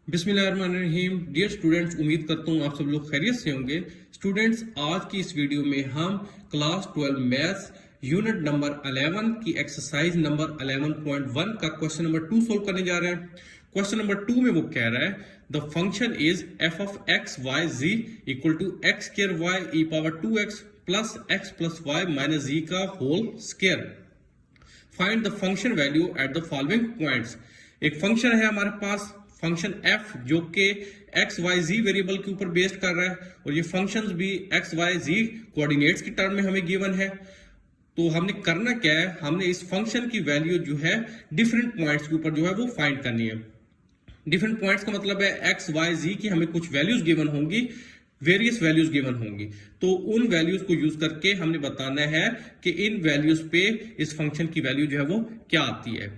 बिस्मिल्लाहिर्रहमानिर्रहीम। Dear students, उम्मीद करता हूँ आप सब लोग खैरियत से होंगे। स्टूडेंट्स, आज की इस वीडियो में हम क्लास 12 मैथ्स यूनिट नंबर 11 की एक्सरसाइज नंबर 11.1 का क्वेश्चन नंबर 2 सोल्व करने जा रहे हैं। क्वेश्चन नंबर 2 में वो कह रहा है the function is F of X Y Z equal to X square Y E power 2x plus Y minus Z का whole square. Find the function value at the following points. एक function है हमारे पास function f जो कि x Y जी variable के ऊपर based कर रहा है और ये फंक्शंस भी एक्स वाई जी कोऑर्डिनेट्स की टर्म में हमें गिवन है। तो हमने करना क्या है, हमने इस फंक्शन की वैल्यू जो है डिफरेंट पॉइंट्स के ऊपर जो है वो फाइंड करनी है। डिफरेंट पॉइंट्स का मतलब है एक्स वाई जी की हमें कुछ वैल्यूज गिवन होंगी, वेरियस वैल्यूज गिवन होंगी। तो उन वैल्यूज को यूज करके हमने बताना है कि इन वैल्यूज पे इस फंक्शन की वैल्यू जो है वो क्या आती है।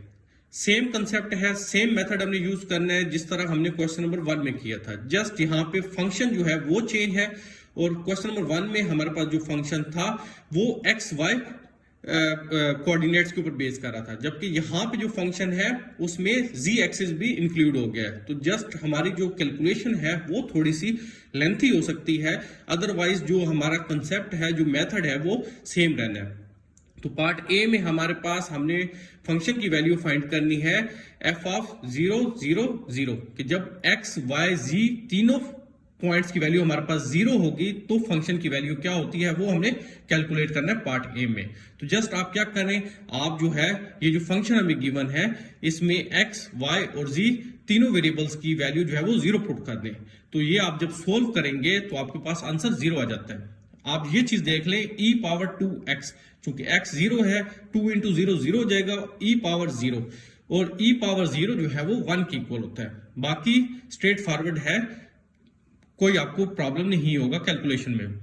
सेम कंसेप्ट है, सेम मेथड हमने यूज करना है जिस तरह हमने क्वेश्चन नंबर 1 में किया था। जस्ट यहाँ पे फंक्शन जो है वो चेंज है और क्वेश्चन नंबर 1 में हमारे पास जो फंक्शन था वो एक्स वाई कोऑर्डिनेट्स के ऊपर बेस कर रहा था, जबकि यहाँ पे जो फंक्शन है उसमें जी एक्सिस भी इंक्लूड हो गया है। तो जस्ट हमारी जो कैलकुलेशन है वो थोड़ी सी लेंथी हो सकती है, अदरवाइज जो हमारा कंसेप्ट है, जो मेथड है वो सेम रहना है। तो पार्ट ए में हमारे पास हमने फंक्शन की वैल्यू फाइंड करनी है एफ ऑफ 0 0 0 कि जब एक्स वाई जी तीनों पॉइंट्स की वैल्यू हमारे पास 0 होगी तो फंक्शन की वैल्यू क्या होती है वो हमने कैलकुलेट करना है पार्ट ए में। तो जस्ट आप क्या करें, आप जो है ये जो फंक्शन हमें गिवन है इसमें एक्स वाई और जी तीनों वेरिएबल्स की वैल्यू जो है वो 0 पुट कर दें। तो ये आप जब सोल्व करेंगे तो आपके पास आंसर 0 आ जाता है। आप ये चीज देख लें, e पावर 2x, चूंकि x 0 है, 2 इंटू 0 0 हो जाएगा, e पावर 0 और e पावर 0 जो है वो 1 के इक्वल होता है। बाकी स्ट्रेट फॉरवर्ड है, कोई आपको प्रॉब्लम नहीं होगा कैलकुलेशन में।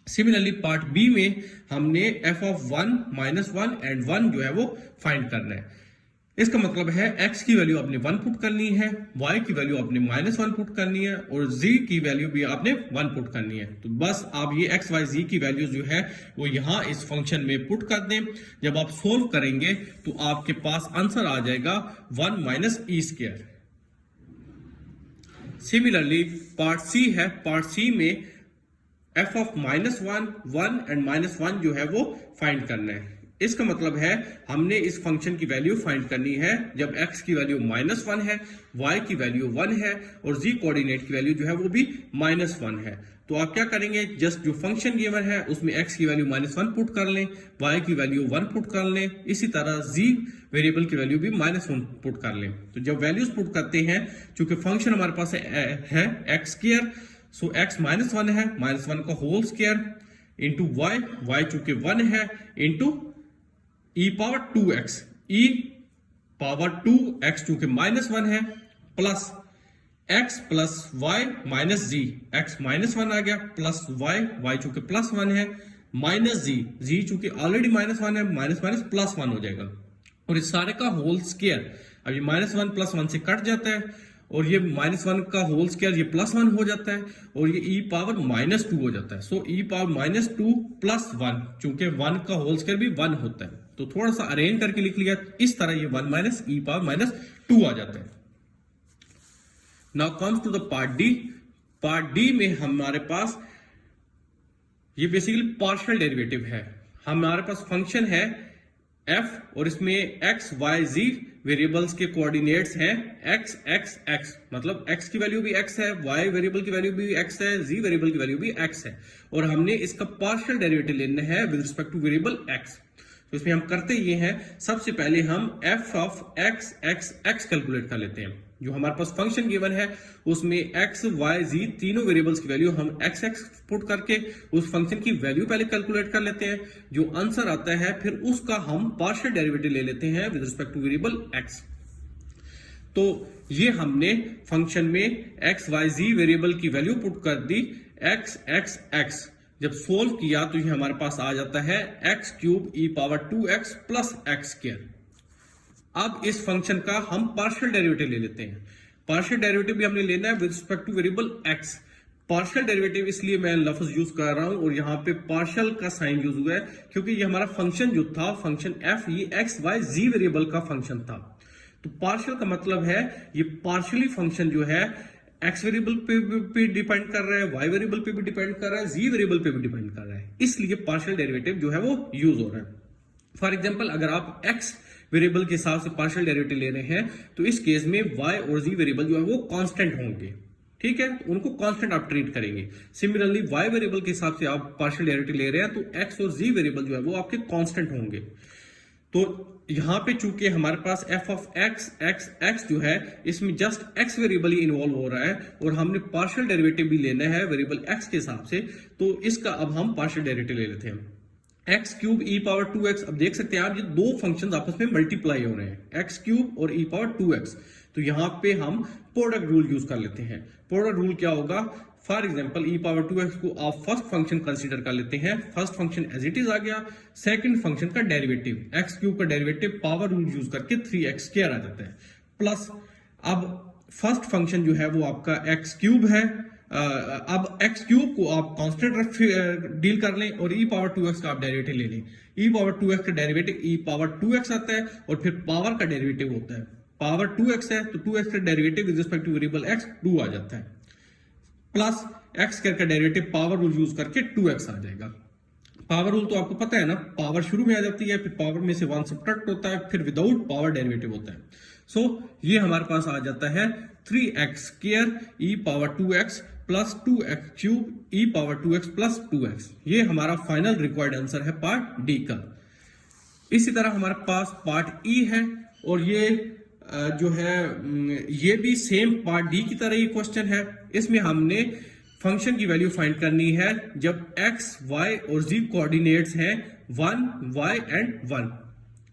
सिमिलरली पार्ट बी में हमने f ऑफ 1 माइनस 1 एंड 1 जो है वो फाइंड करना है। इसका मतलब है x की वैल्यू आपने 1 पुट करनी है, y की वैल्यू आपने -1 पुट करनी है और z की वैल्यू भी आपने 1 पुट करनी है। तो बस आप ये x y z की वैल्यू जो है वो यहां इस फंक्शन में पुट कर दें। जब आप सोल्व करेंगे तो आपके पास आंसर आ जाएगा 1 minus E square. Similarly part सी है, पार्ट सी में f ऑफ -1 1 एंड -1 जो है वो फाइंड करना है। इसका मतलब है हमने इस फंक्शन की वैल्यू फाइंड करनी है जब x की वैल्यू -1 है, y की वैल्यू 1 है और z कोऑर्डिनेट की वैल्यू जो है वो भी -1 है। तो आप क्या करेंगे, जस्ट जो फंक्शन गिवन है उसमें x की वैल्यू -1 पुट कर लें, y की वैल्यू 1 पुट कर लें, इसी तरह z वेरिएबल की वैल्यू भी -1 पुट कर लें। तो जब वैल्यूज पुट करते हैं, चूंकि फंक्शन हमारे पास है एक्स स्क्वायर, सो x -1 है, -1 का होल स्क्वायर इंटू y चूंकि 1 है, into e power 2x, e power 2x चूंकि -1 है, plus x plus Y minus Z, x -1 आ गया, प्लस y चूंकि +1 है, माइनस जी चूंकि ऑलरेडी -1 है, माइनस माइनस +1 हो जाएगा और इस सारे का होल स्क्वायर। अब ये -1 +1 से कट जाता है और ये -1 का होल स्क्वायर ये +1 हो जाता है और ये e पावर -2 हो जाता है। सो e पावर -2 + 1, चूंकि 1 का होल स्क्वायर भी 1 होता है तो थोड़ा सा अरेंज करके लिख लिया, इस तरह ये 1 माइनस e पावर -2 आ जाता है। Now comes to the part D. Part D में हमारे पास ये बेसिकली पार्शियल डेरिवेटिव है। हमारे पास फंक्शन है f और इसमें x y z वेरिएबल्स के कोऑर्डिनेट्स हैं x x x, मतलब x की वैल्यू भी x है, y वेरिएबल की वैल्यू भी x है, z वेरिएबल की वैल्यू भी x है और हमने इसका पार्शियल डेरिवेटिव लेना है with respect two variable x। तो इसमें हम करते ये हैं, सबसे पहले हम f of x x x calculate कर लेते हैं। जो हमारे पास फंक्शन गिवन है उसमें x y z तीनों वेरिएबल्स की वैल्यू हम x x पुट करके उस फंक्शन की वैल्यू पहले कैलकुलेट कर लेते हैं। जो आंसर आता है फिर उसका हम पार्शियल डेरिवेटिव ले लेते हैं with respect two variable x। तो ये हमने फंक्शन में x y z वेरिएबल की वैल्यू पुट कर दी x x x। जब सोल्व किया तो ये हमारे पास आ जाता है x³ e power 2x plus x square. अब इस फंक्शन का हम पार्शियल डेरिवेटिव ले लेते हैं। पार्शियल डेरिवेटिव भी हमने लेना है with respect two variable x। Partial derivative इसलिए मैं लफ्ज यूज कर रहा हूं और यहाँ पे पार्शियल का साइन यूज हुआ है क्योंकि ये हमारा फंक्शन जो था, फंक्शन f, ये x y z वेरिएबल का फंक्शन था। तो पार्शियल का मतलब है ये पार्शियली फंक्शन जो है एक्स वेरिएबल पे डिपेंड कर रहा है, वाई वेरिएबल पे भी डिपेंड कर रहा है, जी वेरिएबल पे भी डिपेंड कर रहा है, इसलिए पार्शियल डेरिवेटिव जो है वो यूज हो रहा है। फॉर एग्जांपल अगर आप एक्स वेरिएबल के हिसाब से पार्शियल डेरिवेटिव ले रहे हैं तो इस केस में वाई और जी वेरिएबल जो है वो कांस्टेंट होंगे, ठीक है, तो उनको कांस्टेंट आप ट्रीट करेंगे। सिमिलरली वाई वेरिएबल के हिसाब से आप पार्शियल डेरिवेटिव ले रहे हैं तो एक्स और जी वेरिएबल जो है वो आपके कांस्टेंट होंगे। तो यहां पे चूंकि हमारे पास F of X X X जो है इसमें जस्ट एक्स वेरिएबल ही इन्वॉल्व हो रहा है और हमने पार्शियल डेरिवेटिव भी लेना है वेरिएबल एक्स के हिसाब से, तो इसका अब हम पार्शियल डेरिवेटिव ले लेते हैं। X cube E power 2x, अब देख सकते हैं आप ये दो फंक्शंस आपस में मल्टीप्लाई हो रहे हैं, एक्स क्यूब और ई पावर 2x। तो यहां पे हम प्रोडक्ट रूल यूज कर लेते हैं। प्रोडक्ट रूल क्या होगा, for example E power 2x को आप फर्स्ट फंक्शन कंसीडर कर लेते हैं, first function as it is आ गया, सेकंड फंक्शन का डेरिवेटिव एक्स क्यूब का डेरिवेटिव पावर रूल यूज करके 3x स्क्वायर आ जाता है, प्लस अब फर्स्ट फंक्शन जो है वो आपका एक्स क्यूब है, अब एक्स क्यूब को आप कांस्टेंट डील कर लें और ई पावर 2x का आप डेरिवेटिव ले लें। ई पावर 2x का डेरिवेटिव ई पावर 2x आता है और फिर पावर का डेरिवेटिव होता है, पावर 2x है तो 2x का derivative with respect two variable x 2 आ जाता है, प्लस एक्स स्क्वायर का डेरिवेटिव पावर रूल यूज करके 2x आ जाएगा। पावर रूल तो आपको पता है ना, पावर शुरू में आ जाती है, फिर पावर में से 1 सब्ट्रैक्ट होता है, फिर विदाउट पावर डेरिवेटिव होता है। सो ये हमारे पास आ जाता है 3x square E power 2x plus 2x cube E power 2x plus 2x। ये हमारा फाइनल रिक्वायर्ड आंसर है पार्ट डी का। इसी तरह हमारे पास पार्ट ई है और ये जो है ये भी सेम पार्ट डी की तरह ही क्वेश्चन है। इसमें हमने फंक्शन की वैल्यू फाइंड करनी है जब x, y और z कोऑर्डिनेट्स हैं 1, y एंड 1।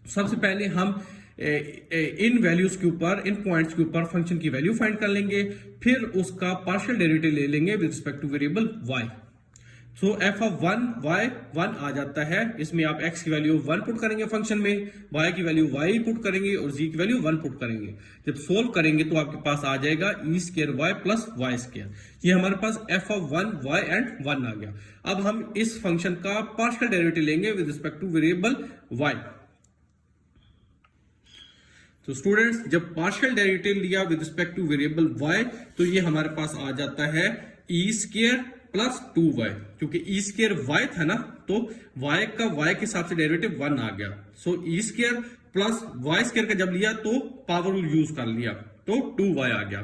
सबसे पहले हम इन वैल्यूज के ऊपर, इन पॉइंट्स के ऊपर फंक्शन की वैल्यू फाइंड कर लेंगे, फिर उसका पार्शियल डेरिवेटिव ले लेंगे with respect two variable y। So F of 1 y 1 आ जाता है, इसमें आप x की वैल्यू 1 पुट करेंगे फंक्शन में, y की वैल्यू y पुट करेंगे और z की वैल्यू 1 पुट करेंगे। जब सोल्व करेंगे तो आपके पास आ जाएगा e square y plus y square. ये हमारे पास एफ ऑफ 1 y एंड 1 आ गया। अब हम इस फंक्शन का पार्शियल डेरिवेटिव लेंगे with respect two variable y। तो स्टूडेंट्स जब पार्शियल डेरिवेटिव लिया with respect two variable y तो ये हमारे पास आ जाता है e स्क्वायर प्लस 2y, क्योंकि e स्क्वायर y था ना तो y का y के हिसाब से डेरिवेटिव 1 आ गया। सो e square plus y square का जब लिया तो पावर रूल यूज कर लिया तो 2y आ गया।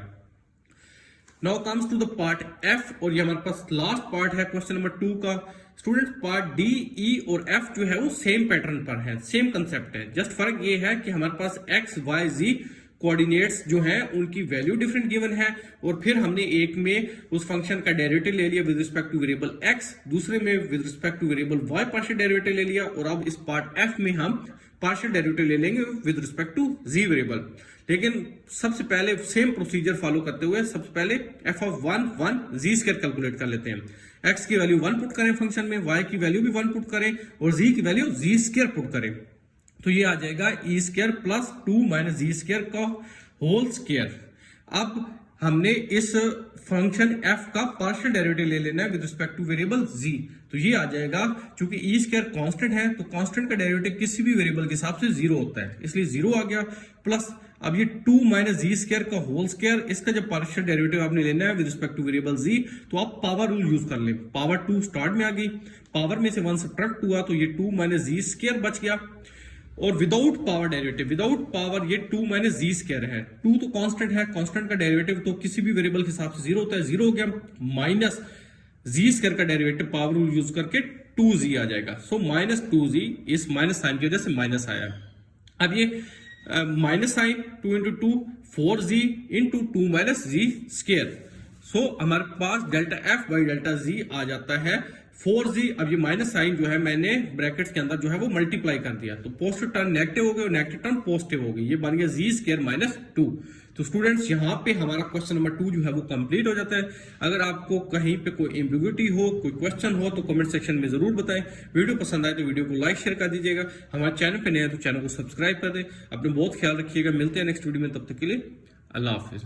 Now comes to the part f और ये हमारे पास लास्ट पार्ट है क्वेश्चन नंबर 2 का। स्टूडेंट्स पार्ट डी, ई और एफ जो है वो सेम पैटर्न पर है, सेम कंसेप्ट है, जस्ट फर्क ये है कि हमारे पास एक्स वाई जी कोऑर्डिनेट्स जो हैं उनकी वैल्यू डिफरेंट गिवन है और फिर हमने एक में उस फंक्शन का डेरिवेटिव ले लिया with respect two variable x, दूसरे में with respect two variable y partial derivative ले लिया और अब इस पार्ट f में हम पार्शियल डेरिवेटिव ले लेंगे with respect to z variable. लेकिन सबसे पहले सेम प्रोसीजर फॉलो करते हुए सबसे पहले f of 1 z square calculate कर लेते हैं। x की वैल्यू 1 पुट करें फंक्शन में, y की वैल्यू भी 1 पुट करें और z की वैल्यू z स्क्वायर पुट करें, तो ये आ जाएगा e square plus 2 minus Z square का होल स्क्वायर। अब हमने इस फंक्शन f का पार्शियल डेरिवेटिव ले लेना है with respect two variable z, तो ये आ जाएगा, क्योंकि e स्क्वायर कांस्टेंट है तो कांस्टेंट का डेरिवेटिव किसी भी वेरिएबल के हिसाब से 0 होता है, इसलिए 0 आ गया, प्लस अब ये 2 माइनस जी स्क्वायर का होल स्क्वायर, इसका जब पार्शियल डेरिवेटिव आपने लेना है with respect two variable z तो आप पावर रूल यूज कर ले। पावर 2 स्टार्ट में आ गई, पावर में से 1 सब्ट्रैक्ट हुआ तो ये 2 माइनस जी स्क्वायर बच गया और without power derivative, without power ये 2 माइनस जी स्क्वायर है, 2 तो कांस्टेंट है, कांस्टेंट का डेरिवेटिव तो किसी भी वेरिएबल के हिसाब से 0 होता है, 0 हो गया, माइनस जी स्क्वायर का डेरिवेटिव पावर रूल यूज करके 2z आ जाएगा। सो माइनस 2z, इस माइनस साइन की वजह से माइनस आया। अब ये minus sine 2 into 2 4z into 2 minus Z square, so हमारे पास delta F by delta Z आ जाता है 4z। अब ये माइनस साइन जो है मैंने ब्रैकेट्स के अंदर जो है वो मल्टीप्लाई कर दिया, तो पॉजिटिव टर्म नेगेटिव हो गई और नेगेटिव टर्म पॉजिटिव हो गई, ये बन गया जी स्क्वायर माइनस 2। तो स्टूडेंट्स यहाँ पे हमारा क्वेश्चन नंबर 2 जो है वो कंप्लीट हो जाता है। अगर आपको कहीं पे कोई एम्बिग्यूटी हो, कोई क्वेश्चन हो तो कमेंट सेक्शन में जरूर बताएं। वीडियो पसंद आए तो वीडियो को लाइक शेयर कर दीजिएगा, हमारे चैनल पे नए हैं तो चैनल को सब्सक्राइब कर दें। अपने बहुत ख्याल रखिएगा, मिलते हैं नेक्स्ट वीडियो में, तब तक के लिए अल्लाह हाफिज।